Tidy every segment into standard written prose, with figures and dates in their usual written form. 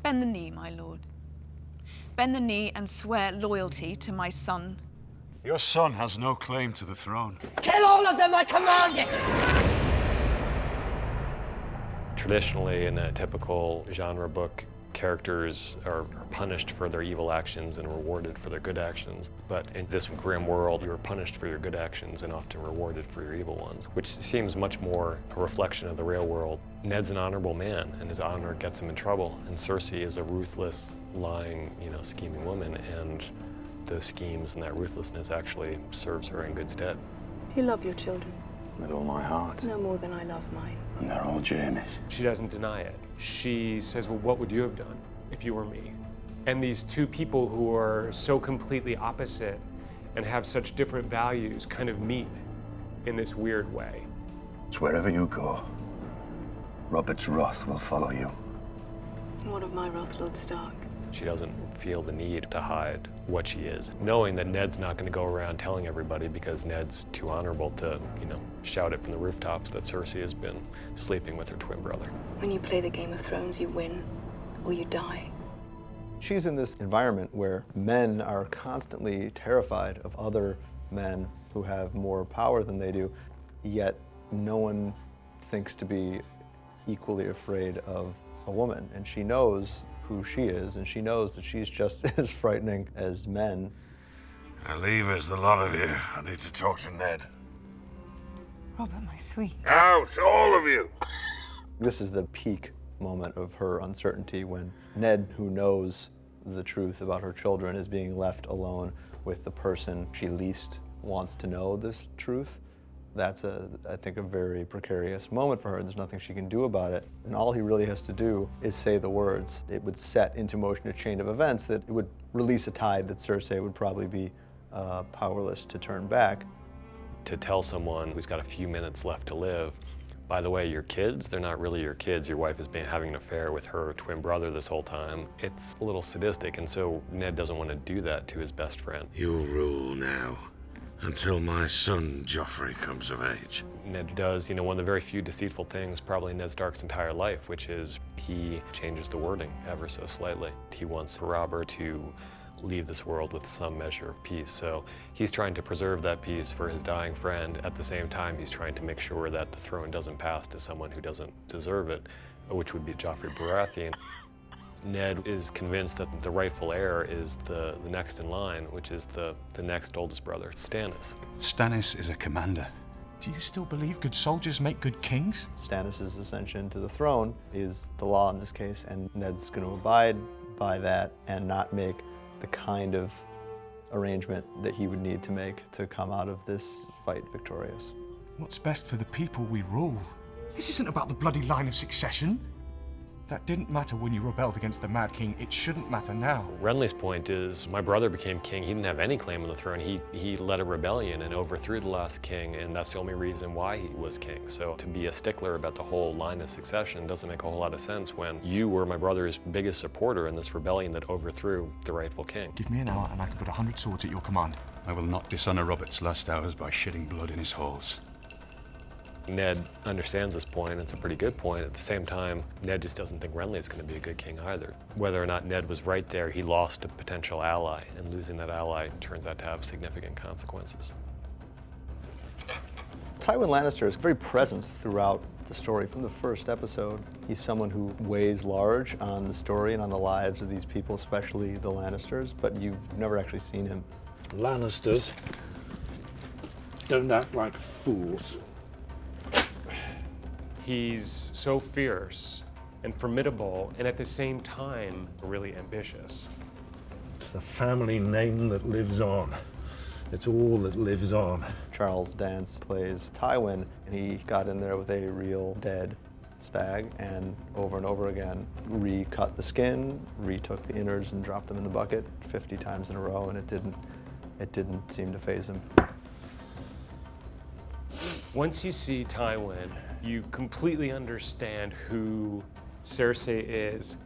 Bend the knee, my lord. Bend the knee and swear loyalty to my son. Your son has no claim to the throne. Kill all of them, I command you! Traditionally, in a typical genre book, characters are punished for their evil actions and rewarded for their good actions. But in this grim world, you are punished for your good actions and often rewarded for your evil ones, which seems much more a reflection of the real world. Ned's an honorable man, and his honor gets him in trouble. And Cersei is a ruthless, lying, scheming woman, and those schemes and that ruthlessness actually serves her in good stead. Do you love your children? With all my heart. No more than I love mine. And they're all Jamie's. She doesn't deny it. She says, well, what would you have done if you were me? And these two people who are so completely opposite and have such different values kind of meet in this weird way. It's wherever you go, Robert's wrath will follow you. And what of my wrath, Lord Stark? She doesn't feel the need to hide what she is, knowing that Ned's not going to go around telling everybody because Ned's too honorable to, shout it from the rooftops that Cersei has been sleeping with her twin brother. When you play the Game of Thrones, you win or you die. She's in this environment where men are constantly terrified of other men who have more power than they do, yet no one thinks to be equally afraid of a woman. And she knows who she is, and she knows that she's just as frightening as men. Now leave us, the lot of you. I need to talk to Ned. Robert, my sweet. Out, all of you! This is the peak moment of her uncertainty when Ned, who knows the truth about her children, is being left alone with the person she least wants to know this truth. That's, I think, a very precarious moment for her. There's nothing she can do about it. And all he really has to do is say the words. It would set into motion a chain of events that it would release a tide that Cersei would probably be powerless to turn back. To tell someone who's got a few minutes left to live, by the way, your kids, they're not really your kids. Your wife has been having an affair with her twin brother this whole time. It's a little sadistic, and so Ned doesn't want to do that to his best friend. You'll rule now, until my son Joffrey comes of age. Ned does, one of the very few deceitful things probably in Ned Stark's entire life, which is he changes the wording ever so slightly. He wants Robert to leave this world with some measure of peace. So he's trying to preserve that peace for his dying friend. At the same time, he's trying to make sure that the throne doesn't pass to someone who doesn't deserve it, which would be Joffrey Baratheon. Ned is convinced that the rightful heir is the next in line, which is the next oldest brother, Stannis. Stannis is a commander. Do you still believe good soldiers make good kings? Stannis' ascension to the throne is the law in this case, and Ned's going to abide by that and not make the kind of arrangement that he would need to make to come out of this fight victorious. What's best for the people we rule? This isn't about the bloody line of succession. That didn't matter when you rebelled against the Mad King. It shouldn't matter now. Renly's point is, my brother became king. He didn't have any claim on the throne. He led a rebellion and overthrew the last king, and that's the only reason why he was king. So to be a stickler about the whole line of succession doesn't make a whole lot of sense when you were my brother's biggest supporter in this rebellion that overthrew the rightful king. Give me an hour and I can put 100 swords at your command. I will not dishonor Robert's last hours by shedding blood in his halls. Ned understands this point. It's a pretty good point. At the same time, Ned just doesn't think Renly is going to be a good king either. Whether or not Ned was right there, he lost a potential ally, and losing that ally turns out to have significant consequences. Tywin Lannister is very present throughout the story from the first episode. He's someone who weighs large on the story and on the lives of these people, especially the Lannisters, but you've never actually seen him. Lannisters don't act like fools. He's so fierce and formidable, and at the same time, really ambitious. It's the family name that lives on. It's all that lives on. Charles Dance plays Tywin, and he got in there with a real dead stag and over again recut the skin, retook the innards and dropped them in the bucket 50 times in a row, and it didn't seem to faze him. Once you see Tywin, you completely understand who Cersei is,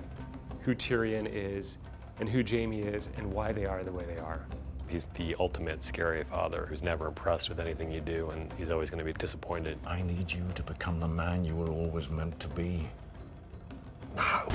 who Tyrion is, and who Jaime is, and why they are the way they are. He's the ultimate scary father who's never impressed with anything you do, and he's always going to be disappointed. I need you to become the man you were always meant to be. Now.